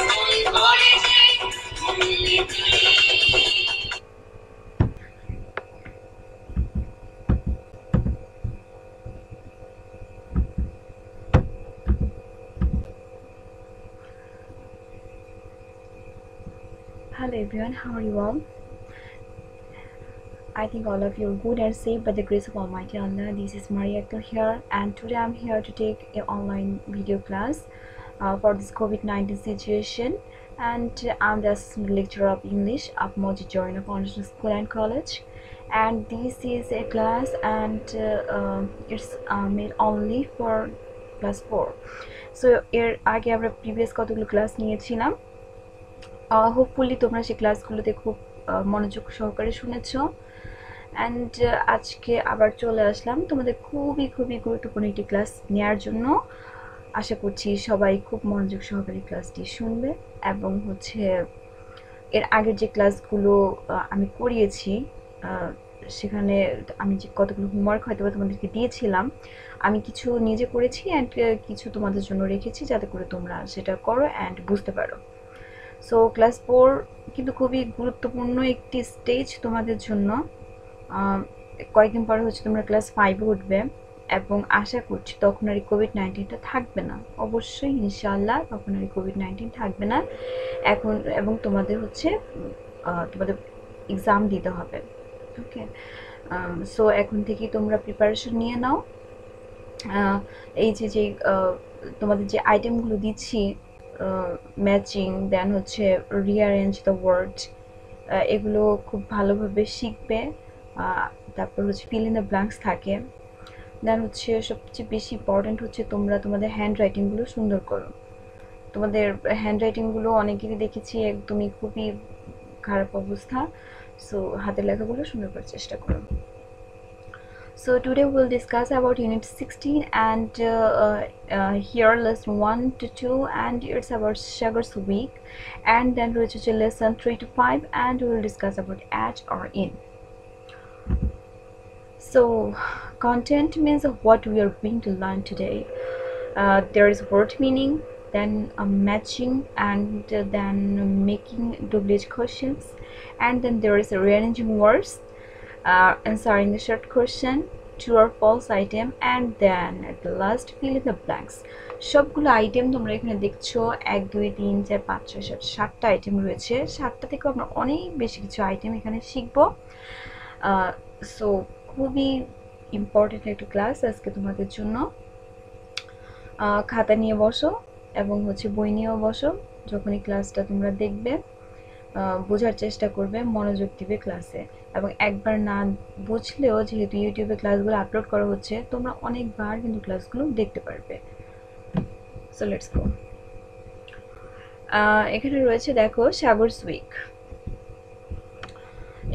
Hello everyone, how are you all? I think all of you are good and safe by the grace of Almighty Allah. This is Maria Akhtar here, and today I'm here to take an online video class for this COVID-19 situation. And I'm the assistant lecturer of English of Moji Joiner Foundation School and College. And this is a class, and it's made only for class 4. So এর আগে আমরা previous কতগুলো class নিয়েছিলাম। Hopefully তোমরা সেই ক্লাসগুলোতে খুব মনোযোগ সহকারে শুনেছো, অ্যান্ড আজকে আবার চলে আসলাম তোমাদের খুবই গুরুত্বপূর্ণ একটি ক্লাস নেওয়ার জন্য। আশা করছি সবাই খুব মনোযোগ সহকারে ক্লাসটি শুনবে, এবং এর আগের যে ক্লাসগুলো আমি করিয়েছি সেখানে আমি যে কতগুলো হোমওয়ার্ক হয়তো তোমাদেরকে দিয়েছিলাম, আমি কিছু নিজে করেছি অ্যান্ড কিছু তোমাদের জন্য রেখেছি যাতে করে তোমরা সেটা করো অ্যান্ড বুঝতে পারো। সো ক্লাস 4 কিন্তু খুবই গুরুত্বপূর্ণ একটি স্টেজ তোমাদের জন্য। কয়েকদিন পরে তোমরা ক্লাস 5-এ উঠবে, এবং আশা করছি তখন আর কোভিড-19টা থাকবে না। অবশ্যই ইনশাআল্লাহ তখন আর কোভিড-19 থাকবে না এখন, এবং তোমাদের তোমাদের এক্সাম দিতে হবে। ওকে, সো এখন থেকেই তোমরা প্রিপারেশন নিয়ে নাও। এই যে তোমাদের যে আইটেমগুলো দিচ্ছি, matching, then rearrange the word, এগুলো খুব ভালোভাবে শিখবে। তারপর ফিল ইন দ্য ব্ল্যাঙ্কস থাকে। দেন সবচেয়ে বেশি ইম্পর্ট্যান্ট তোমরা তোমাদের হ্যান্ড রাইটিংগুলো সুন্দর করো। তোমাদের হ্যান্ড রাইটিংগুলো অনেকেরই দেখেছি একদমই খুবই খারাপ অবস্থা। সো হাতের লেখাগুলো সুন্দর করার চেষ্টা করো। So today we'll discuss about Unit 16, and here lesson 1 to 2, and it's about Sagar's week, and then lesson 3 to 5, and we'll discuss about at or in. So content means what we are going to learn today. There is word meaning, then matching, and then making WH questions, and then there is rearranging words, answering the short question, true or false item, and then at the last fill in the blanks. সবগুলো item তোমরা এখানে দেখছো 1 2 3 4 5 6 7 7টা item রয়েছে। 7টা থেকে আমরা অনেক বেশি কিছু আইটেম এখানে শিখবো। সো খুবই ইম্পর্টেন্ট একটা ক্লাস আজকে তোমাদের জন্য। খাতা নিয়ে বসো এবং বই নিয়েও বসো। যখন এই ক্লাসটা তোমরা দেখবে বোঝার চেষ্টা করবে, মনোযোগ দিবে ক্লাসে, এবং একবার না বুঝলেও যেহেতু ইউটিউবে ক্লাসগুলো আপলোড করা হচ্ছে তোমরা অনেকবার কিন্তু ক্লাসগুলো দেখতে পারবে। So let's go. এখানে রয়েছে দেখো সাগরস উইক।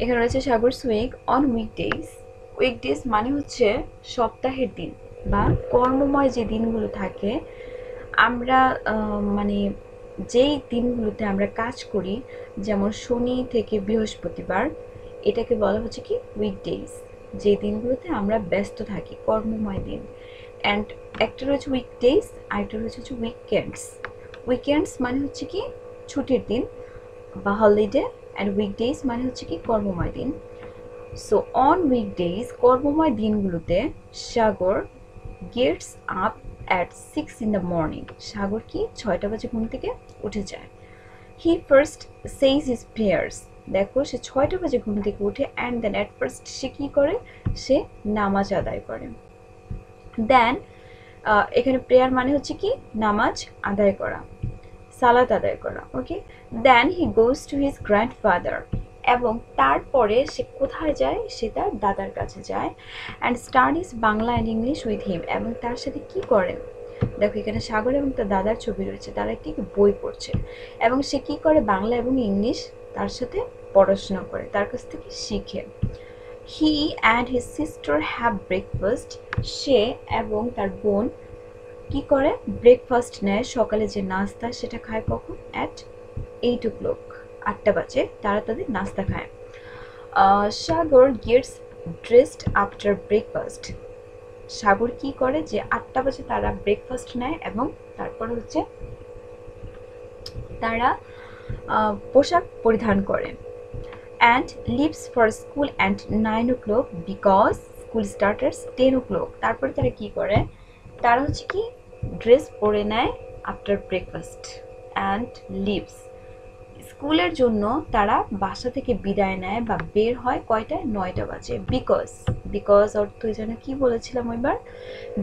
এখানে রয়েছে Sagar's week on weekdays. Weekdays মানে সপ্তাহের দিন বা কর্মময় যে দিনগুলো থাকে, আমরা মানে যেই দিনগুলোতে আমরা কাজ করি, যেমন শনি থেকে বৃহস্পতিবার, এটাকে বলা কি উইকডেজ। যে দিনগুলোতে আমরা ব্যস্ত থাকি, কর্মময় দিন। অ্যান্ড একটা রয়েছে উইকডেজ, আরেকটা রয়েছে উইকেন্ডস। উইকেন্ডস মানে কি ছুটির দিন বা হলিডে, অ্যান্ড উইকডেজ মানে কি কর্মময় দিন। সো অন উইকডেজ, কর্মময় দিনগুলোতে, Sagar gets up at 6 in the morning. Sagar 6টা বাজে ঘুম থেকে উঠে যায়। He first says his prayers. দেখো সে 6টা বাজে ঘুম থেকে উঠে, and then at first সে কি করে, সে নামাজ আদায় করে। দেন এখানে প্রেয়ার মানে কি নামাজ আদায় করা, সালাত আদায় করা। ওকে, দেন he goes to his grandfather, এবং তারপরে সে কোথায় যায়, সে তার দাদার কাছে যায়। And studies Bangla and English with him, এবং তার সাথে কি করে, দেখো এখানে সাগর এবং তার দাদার ছবি রয়েছে, তারা একটি বই পড়ছে, এবং সে কি করে, বাংলা এবং ইংলিশ তার সাথে পড়াশোনা করে, তার কাছ থেকে শিখে। He and his sister have breakfast, সে এবং তার বোন কি করে, ব্রেকফাস্ট নেয়, সকালে যে নাস্তা সেটা খায় কখন, অ্যাট 8 o'clock, 8টা বাজে তারা তাদের নাস্তা খায়। সাগর গেটস ড্রেসড আফটার ব্রেকফাস্ট, সাগর কি করে, যে 8টা বাজে তারা ব্রেকফাস্ট নেয় এবং তারপর তারা পোশাক পরিধান করে। And leaves for school and 9 o'clock because school starts at 10 o'clock। তারপরে তারা কি করে, তারা হচ্ছে কি ড্রেস পরে নেয় আফটার ব্রেকফাস্ট অ্যান্ড লিভস। স্কুলের জন্য তারা বাসা থেকে বিদায় নেয় বা বের হয় কয়টায়, 9টা বাজে। বিকজ, বিকজ অর্থ যেন কি বলেছিলাম এবার,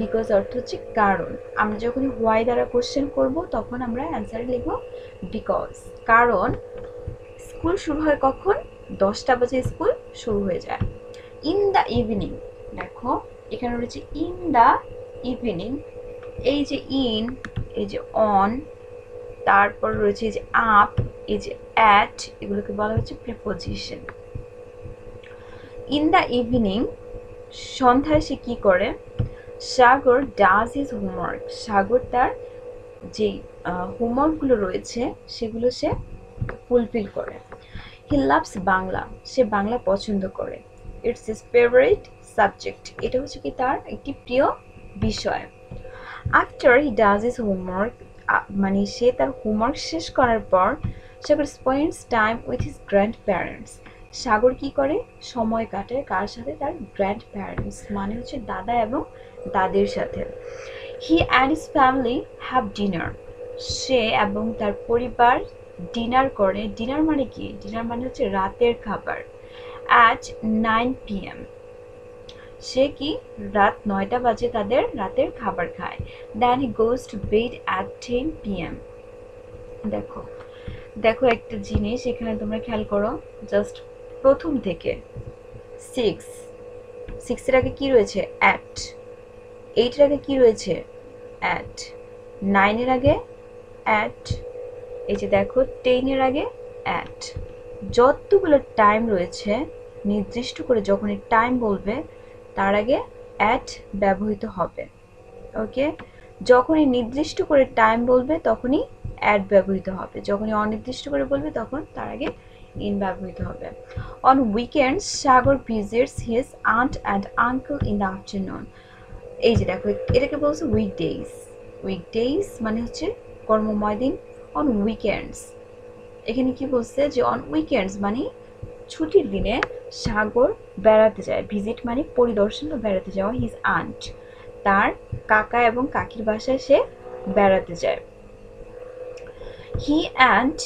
বিকজ অর্থ হচ্ছে কারণ। আমরা যখন হোয়াই দ্বারা কোশ্চেন করব তখন আমরা অ্যান্সারে লিখব বিকজ, কারণ স্কুল শুরু হয় কখন, 10টা বাজে স্কুল শুরু হয়ে যায়। ইন দ্য ইভিনিং, দেখো এখানে রয়েছে ইন দ্য ইভিনিং, এই যে ইন, এই যে অন, তারপর রয়েছে এই যে আপ, এই যে অ্যাট, এগুলোকে বলা হচ্ছে প্রিপোজিশন। ইন দ্য ইভিনিং, সন্ধ্যায় সে কি করে, সাগর ডাজ হিজ হোমওয়ার্ক, সাগর তার যে হোমওয়ার্কগুলো রয়েছে সেগুলো সে ফুলফিল করে। হি লাভস বাংলা, সে বাংলা পছন্দ করে। ইটস হিজ ফেভারিট সাবজেক্ট, এটা হচ্ছে কি তার একটি প্রিয় বিষয়। After he does his homework, মানে সে তার হোমওয়ার্ক শেষ করার পর Sagar spends time with his grandparents, Sagar কি করে, সময় কাটায় কার সাথে, তার গ্র্যান্ড প্যারেন্টস মানে হচ্ছে দাদা এবং দাদির সাথে। He and his family have dinner, সে এবং তার পরিবার ডিনার করে। ডিনার মানে কি, ডিনার মানে হচ্ছে রাতের খাবার। অ্যাট 9 PM, সে কি রাত 9টা বাজে তাদের রাতের খাবার খায়। Then he goes to bed at 10 PM। দেখো দেখো একটা জিনিস এখানে তোমরা খেয়াল করো, জাস্ট প্রথম থেকে 6 এর আগে কি রয়েছে, অ্যাট। 8 এর আগে কি রয়েছে, অ্যাট। 9 এর আগে অ্যাট, এই যে দেখো 10 এর আগে অ্যাট। যতগুলো টাইম রয়েছে নির্দিষ্ট করে যখনই টাইম বলবে তার আগে অ্যাট ব্যবহৃত হবে। ওকে, যখনই নির্দিষ্ট করে টাইম বলবে তখনই অ্যাট ব্যবহৃত হবে, যখনই অনির্দিষ্ট করে বলবে তখন তার আগে ইন ব্যবহৃত হবে। On weekends Sagar visits his aunt and uncle in the afternoon. এই যে দেখো এটাকে বলছে উইকডেজ, উইকডেজ মানে হচ্ছে কর্মময় দিন। অন উইকেন্ডস, এখানে কি বলছে যে অন উইকেন্ডস মানে ছুটির দিনে সাগর বেড়াতে যায়। ভিজিট মানে পরিদর্শন বা বেড়াতে যাওয়া। হিজ আন্ট, তার কাকা এবং কাকির বাসায় সে বেড়াতে যায়। হি অ্যান্ড,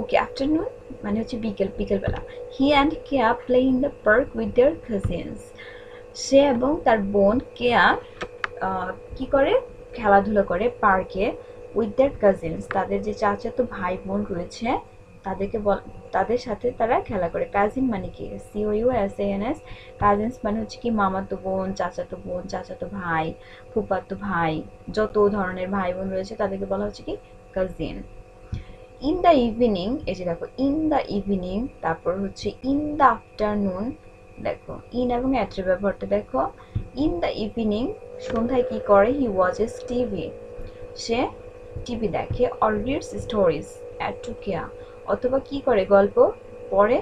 ওকে আফটারনুন মানে হচ্ছে বিকেল, বিকেলবেলা। He and Keya play in the park with their cousins, সে এবং তার বোন কেয়া কি করে, খেলাধুলা করে পার্কে। উইথ দেয়ার কাজিনস, তাদের যে চাচাতো ভাই বোন রয়েছে তাদেরকে তাদের সাথে তারা খেলা করে। কাজিন মানে কি, COUSINS, কাজিনস মানে হচ্ছে কি মামাতো বোন, চাচাতো ভাই, ফুফাতো ভাই, যত ধরনের ভাই বোন রয়েছে তাদেরকে বলা হচ্ছে কি কাজিন। ইন দ্য ইভিনিং, এই যে দেখো ইন দ্য ইভিনিং, তারপর হচ্ছে ইন দ্য আফটারনুন। দেখো ইন এবং অ্যাটের ব্যবহারটা দেখো। ইন দ্য ইভিনিং, সন্ধ্যায় কি করে, হি ওয়াচেস টিভি, সে টিভি দেখে। Or reads stories at to Keya, অথবা কি করে গল্প পড়ে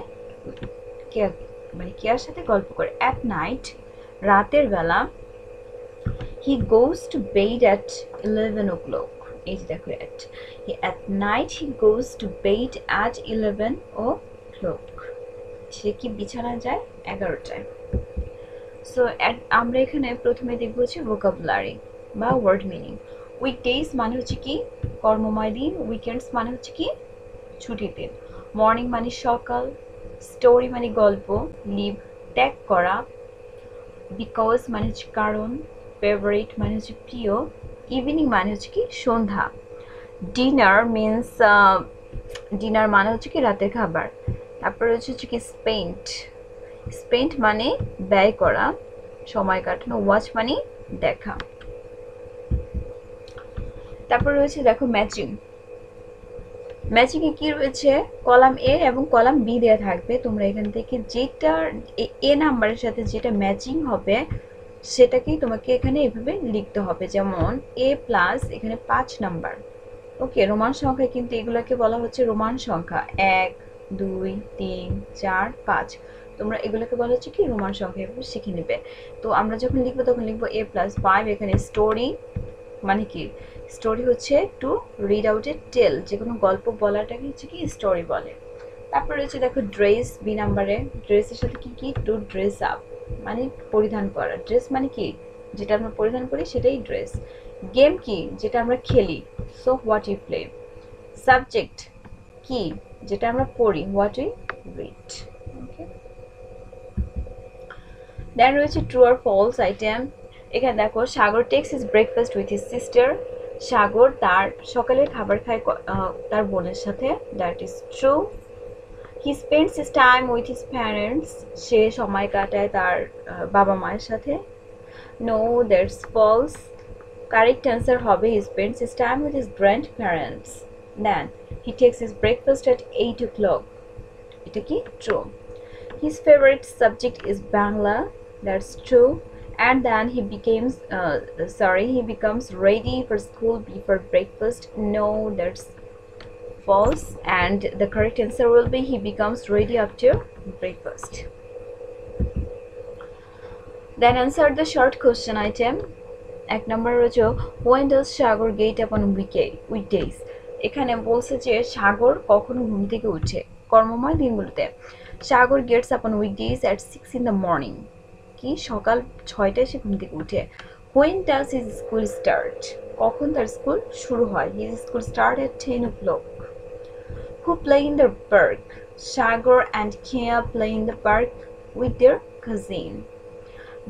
কেয়া, মানে কেয়ার সাথে গল্প করে। অ্যাট নাইট, রাতের বেলা। He goes to bed at 11 o'clock, এই যে দেখো at night he goes to bed at 11 o'clock, সে কি বিছানায় যায় 11টায়। সো আমরা এখানে প্রথমে দেখবো হচ্ছে ভোকাবুলারি বা ওয়ার্ড মিনিং। উইকডেজ মানে হচ্ছে কি কর্মময় দিন, উইকেন্ডস মানে হচ্ছে কি ছুটির দিন। মর্নিং মানে সকাল, স্টোরি মানে গল্প, লিভ ত্যাগ করা, বিকজ মানে হচ্ছে কারণ, ফেভারিট মানে হচ্ছে প্রিয়, ইভিনিং মানে হচ্ছে কি সন্ধ্যা। ডিনার মিনস, ডিনার মানে হচ্ছে কি রাতের খাবার। তারপরে হচ্ছে কি স্পেন্ট, স্পেন্ট মানে ব্যয় করা, সময় কাটানো। ওয়াচ মানে দেখা। তারপর রয়েছে দেখো ম্যাচিং। ম্যাচিং এ কি রয়েছে, কলাম এ এবং কলাম বি দেওয়া থাকবে। তোমরা এখান থেকে যেটা এ নাম্বারের সাথে যেটা ম্যাচিং হবে সেটাকেই তোমাকে এখানে এভাবে লিখতে হবে। যেমন A প্লাস এখানে 5 নাম্বার। ওকে, রোমান সংখ্যায় কিন্তু এগুলোকে বলা হচ্ছে রোমান সংখ্যা, 1 2 3 4 5। তোমরা এগুলোকে বলা হচ্ছে কি রোমান সংখ্যা, এভাবে শিখে নেবে। তো আমরা যখন লিখবো তখন লিখবো A+5, এখানে স্টোরি মানে কি স্টোরি হচ্ছে টু রিড আউট এ টেল, যে কোনো গল্প বলাটাকে হচ্ছে কি স্টোরি বলে। তারপরে রয়েছে দেখো ড্রেস, বি নাম্বারে ড্রেসের সাথে কি কি টু ড্রেস আপ মানে পরিধান করা, ড্রেস মানে কি যেটা আমরা পরিধান করি সেটাই ড্রেস। গেম কি যেটা আমরা খেলি, so what you play. Subject কি যেটা আমরা পড়ি, what we read. Okay, then রয়েছে ট্রু আর ফলস আইটেম। এখানে দেখো Sagar takes his breakfast with his sister, Sagar তার সকালের খাবার খায় তার বোনের সাথে, that is true. He spends his time with his parents, সে সময় কাটায় তার বাবা মায়ের সাথে, no that's false. Correct answer হবে he spends his time with his grand parents. Then he takes his breakfast at 8 o'clock, এটা কি true. His favorite subject is Bangla, that's true. And then he becomes ready for school before breakfast, no that's false. And the correct answer will be he becomes ready after breakfast. Then answer the short question item. এক নম্বর রয়েছে when does Sagar get up on weekdays, এখানে বলছে যে সাগর কখন ঘুম থেকে উঠে কর্মময় দিনগুলোতে। Sagar gets up on weekdays at 6 in the morning, কি সকাল 6টায় সে ঘুম থেকে উঠে। When does his school start, কখন তার স্কুল শুরু হয়, his school start at 10 o'clock. Who play in the park, Sagar and Keya play in the park with their cousin.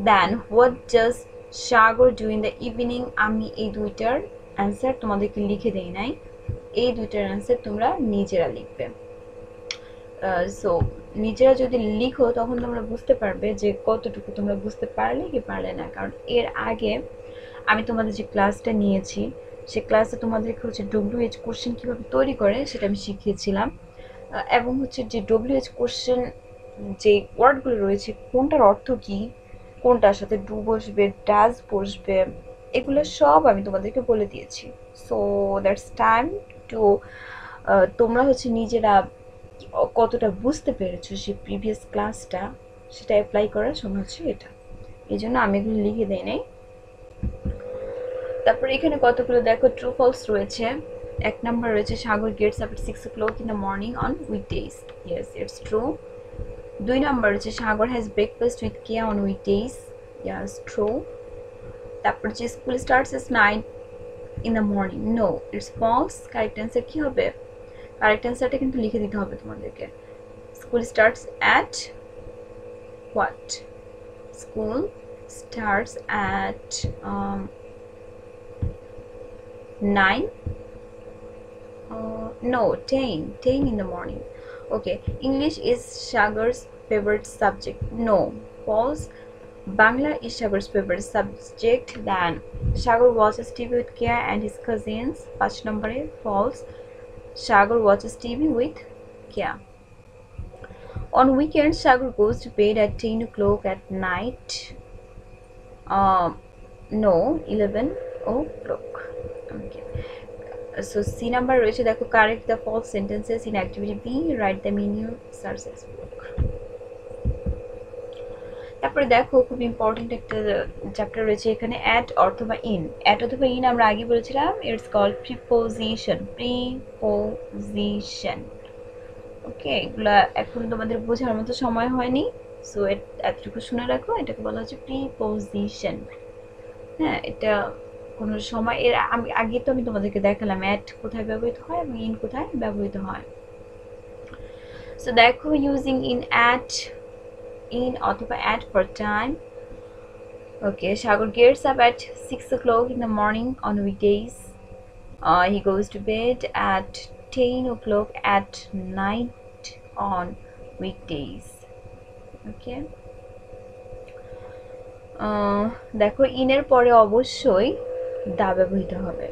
Then what does Sagar do in the evening, আমি এই দুইটার answer তোমাদেরকে লিখে দেই নাই, এই দুইটার অ্যান্সার তোমরা নিজেরা লিখবে। সো নিজেরা যদি লিখো তখন তোমরা বুঝতে পারবে যে কতটুকু তোমরা বুঝতে পারলে কি পারলে না, কারণ এর আগে আমি তোমাদের যে ক্লাসটা নিয়েছি সে ক্লাসে তোমাদেরকে হচ্ছে WH কোশ্চেন কীভাবে তৈরি করে সেটা আমি শিখিয়েছিলাম, এবং হচ্ছে যে WH কোশ্চেন যে ওয়ার্ডগুলো রয়েছে কোনটার অর্থ কী, কোনটার সাথে ডু বসবে ডাজ বসবে এগুলো সব আমি তোমাদেরকে বলে দিয়েছি। সো দ্যাটস টাইম টু তোমরা হচ্ছে নিজেরা কতটা বুঝতে পেরেছো সেই প্রিভিয়াস ক্লাসটা সেটা অ্যাপ্লাই করার সময় হচ্ছে এটা, এই জন্য আমি এগুলো লিখে দেই নাই। তারপরে এখানে কতগুলো দেখো ট্রু ফলস রয়েছে। এক নাম্বার রয়েছে Sagar gets up at 6 o'clock in the morning on weekdays, yes it's true. 2 number রয়েছে Sagar has breakfast with Keya on weekdays, yes true. তারপর যে school starts at 9 in the morning, no it's false. Correct answer কি হবে, correct অ্যান্সারটা কিন্তু লিখে দিতে হবে তোমাদেরকে। School starts at what, school starts at 9 no 10 in the morning. Okay, English is Sagar's favorite subject, no false. Bangla is Sagar's favorite subject. Then Sagar watches TV with Kia and his cousins, 5 number false. Sagar watches TV with Kia. On weekends, Sagar goes to bed at 10 o'clock at night. No, 11 o'clock. Okay. So C number রয়েছে দেখো correct the false sentences in activity B, write them in your sources book. তারপরে দেখো খুব important একটা chapter রয়েছে এখানে at অথবা in. At অথবা ইন আমরা আগে বলেছিলাম ইটস কল্ড প্রিপোজিশন, প্রিপোজিশন। ওকে, এগুলো এখন তোমাদের বোঝার মতো সময় হয়নি, সো এতটুকু শুনে রাখো, এটাকে বলা হচ্ছে প্রিপোজিশন। হ্যাঁ, এটা কোনো সময় এর আগে তো আমি তোমাদেরকে দেখালাম অ্যাট কোথায় ব্যবহৃত হয় এবং ইন কোথায় ব্যবহৃত হয়। সো দেখো ইউজিং ইন অ্যাট, in অথবা at for time. Okay, Sagar gets up at 6 o'clock in the morning on weekdays. He goes to bed at 10 o'clock at night on weekdays. Okay. দেখো ইনের পরে অবশ্যই দা ব্যবহৃত হবে,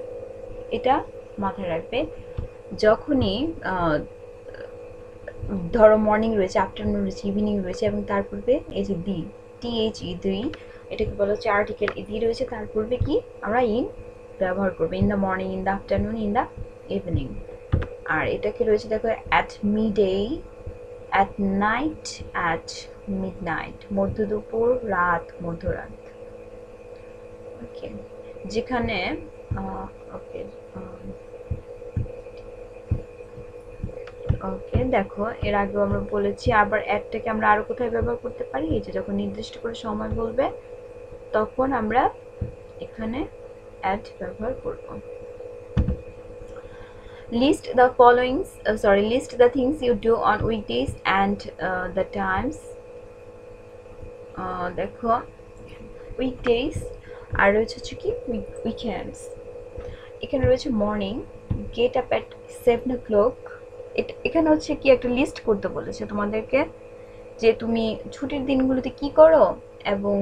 এটা মাথায় রাখবে। যখনই ধরো মর্নিং রয়েছে, আফটারনুন রয়েছে, ইভিনিং রয়েছে এবং তার পূর্বে এই যে দি, THE, দুই, এটাকে বলা হচ্ছে আর্টিকেল। এই দি রয়েছে তার পূর্বে কি আমরা ইন ব্যবহার করবো, in the morning, in the afternoon, in the evening. আর এটাকে রয়েছে দেখো at midday, at night, at midnight, মধ্য দুপুর, রাত, মধ্যরাত। ওকে, যেখানে ওকে ওকে, দেখো এর আগেও আমরা বলেছি, আবার অ্যাডটাকে আমরা আরো কোথায় ব্যবহার করতে পারি, এই যে যখন নির্দিষ্ট করে সময় বলবে তখন আমরা এখানে অ্যাড ব্যবহার করব। List the things you do on weekdays and the times. দেখো weekdays আর রয়েছে হচ্ছে কি weekends। এখানে রয়েছে morning, get up at 7 o'clock। এখানে হচ্ছে কি একটা লিস্ট করতে বলেছে তোমাদেরকে, যে তুমি ছুটির দিনগুলোতে কি করো এবং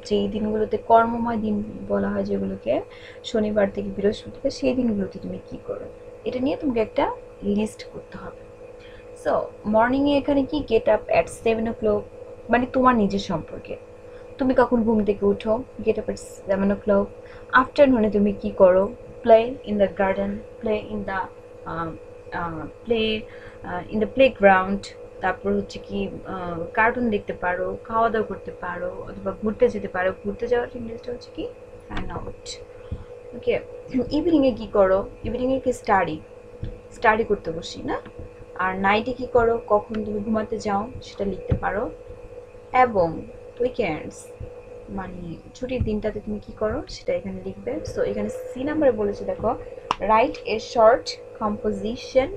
যেই দিনগুলোতে কর্মময় দিন বলা হয় যেগুলোকে, শনিবার থেকে বৃহস্পতিবার, সেই দিনগুলোতে তুমি কি করো, এটা নিয়ে তোমাকে একটা লিস্ট করতে হবে। সো মর্নিংয়ে এখানে কি গেট আপ অ্যাট 7 o'clock, মানে তোমার নিজের সম্পর্কে, তুমি কখন ঘুম থেকে উঠো, গেট আপ অ্যাট 7 o'clock। আফটারনুনে তুমি কি করো, play in the garden, play in the play in the playground. তারপর হচ্ছে কি কার্টুন দেখতে পারো, খাওয়া দাওয়া করতে পারো, অথবা ঘুরতে যেতে পারো। ঘুরতে যাওয়ার ইংলিশটা হচ্ছে কি হ্যাং আউট। ওকে, ইভিনিংয়ে কি করো, ইভিনিংয়ে কি স্টাডি করতে বসি না। আর নাইটে কি করো, কখন তুমি ঘুমাতে যাও সেটা লিখতে পারো। এবং উইকেন্ডস মানে ছুটির দিনটাতে তুমি কি করো সেটা এখানে লিখবে। সো এখানে সি নাম্বারে বলেছে, দেখো write a short composition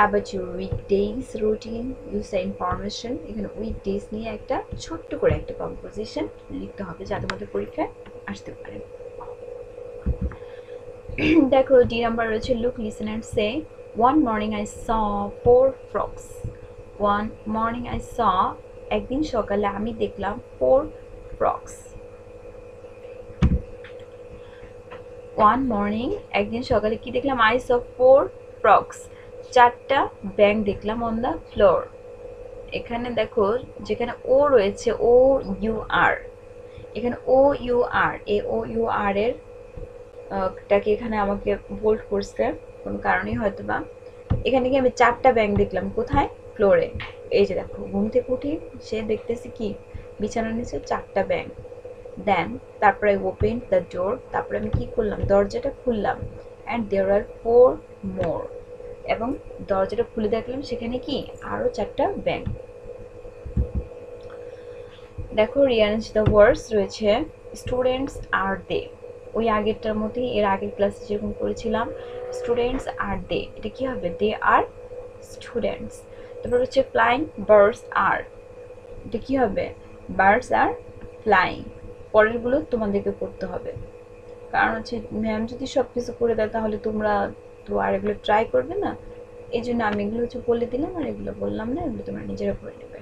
about your weekdays routine, use information। এখানে weekdays নিয়ে একটা ছোট্ট করে একটা কম্পোজিশন লিখতে হবে যা তোমাদের পরীক্ষায় আসতে পারে। দেখো ডি নাম্বার রয়েছে look, listen and say one morning I saw 4 frogs। one morning I saw, একদিন সকালে আমি দেখলাম 4 frogs। one morning, একদিন সকালে কি দেখলাম, I saw 4 frogs, 4টা ব্যাঙ দেখলাম অন দ্য ফ্লোর। এখানে দেখো যেখানে ও রয়েছে, ও ইউ আর, এখানে ও you R, A O you আর এর টাকে এখানে আমাকে বোল্ড করছে কোনো কারণেই হয়তো বা। এখানে কি আমি 4টা ব্যাঙ দেখলাম, কোথায়, ফ্লোরে। এই যে দেখো ঘুম থেকে উঠে সে দেখতেছি কি বিছানার নিচে 4টা ব্যাঙ। দেন তারপরে আই ওপেন দ্য ডোর, তারপরে আমি কি করলাম, দরজাটা খুললাম। অ্যান্ড দেয়ার আর 4 মোর, এবং দরজাটা খুলে দেখলাম সেখানে কি আরো 4টা ব্যাঙ। দেখো রিয়ারেঞ্জ দ্য ওয়ার্ডস রয়েছে স্টুডেন্টস আর দে, ওই আগেরটার মধ্যেই, এর আগের ক্লাসে যেরকম করেছিলাম স্টুডেন্টস আর দে, এটা কি হবে, দে আর স্টুডেন্টস। তারপর হচ্ছে ফ্লাইং বার্ডস আর, এটা কি হবে, বার্ডস আর ফ্লাইং। পরেরগুলো তোমাদেরকে করতে হবে, কারণ হচ্ছে ম্যাম যদি সব কিছু করে দেয় তাহলে তোমরা তো আর এগুলো ট্রাই করবে না। এই জন্য আমি এগুলো হচ্ছে বলে দিলাম, আর এগুলো বললাম না, এগুলো তোমরা নিজেরা করে নেবে।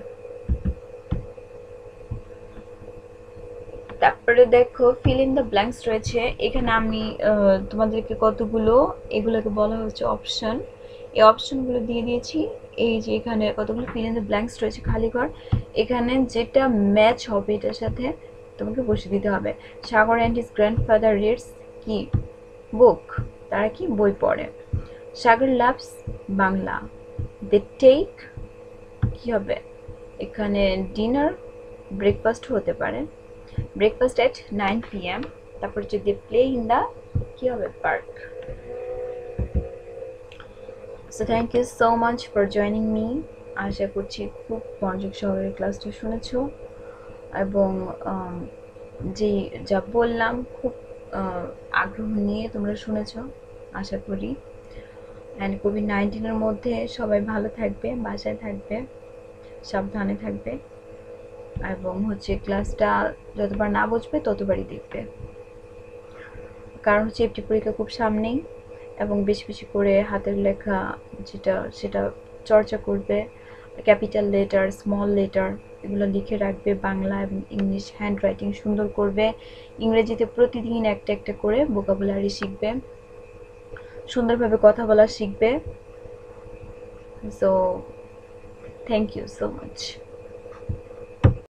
তারপরে দেখো ফিল ইন দ্য ব্ল্যাঙ্কস রয়েছে, এখানে আমি তোমাদেরকে কতগুলো, এগুলোকে বলা হচ্ছে অপশন, এই অপশনগুলো দিয়ে দিয়েছি। এই যে এখানে কতগুলো ফিল ইন দ্য ব্ল্যাঙ্কস রয়েছে, খালি ঘর, এখানে যেটা ম্যাচ হবে এটার সাথে তোমাকে বসে দিতে হবে। সাগর অ্যান্ড হিজ গ্র্যান্ডফাদার রিডস কি বুক, তারা কি বই পড়ে। সাগর লাভস বাংলা, দে টেক কি হবে, এখানে ডিনার, ব্রেকফাস্ট হতে পারে, ব্রেকফাস্ট এট 9 PM। তারপর যদি প্লে ইন দ্য কি হবে, park. So thank you so much for joining me. আশা করছি খুব মনোযোগ সহকারে ক্লাসটা শুনেছ এবং যে যা বললাম খুব আগ্রহ নিয়ে তোমরা শুনেছ আশা করি। অ্যান্ড কোভিড-19-এর মধ্যে সবাই ভালো থাকবে, বাসায় থাকবে, সাবধানে থাকবে, এবং হচ্ছে ক্লাসটা যতবার না বুঝবে ততবারই দেখবে, কারণ হচ্ছে একটি পরীক্ষা খুব সামনেই। এবং বেশি বেশি করে হাতের লেখা যেটা সেটা চর্চা করবে, ক্যাপিটাল লেটার, স্মল লেটার এগুলো লিখে রাখবে, বাংলা এবং ইংলিশ হ্যান্ড রাইটিং সুন্দর করবে, ইংরেজিতে প্রতিদিন একটা একটা করে ভোকাবুলারি শিখবে, সুন্দরভাবে কথা বলা শিখবে। So thank you so much.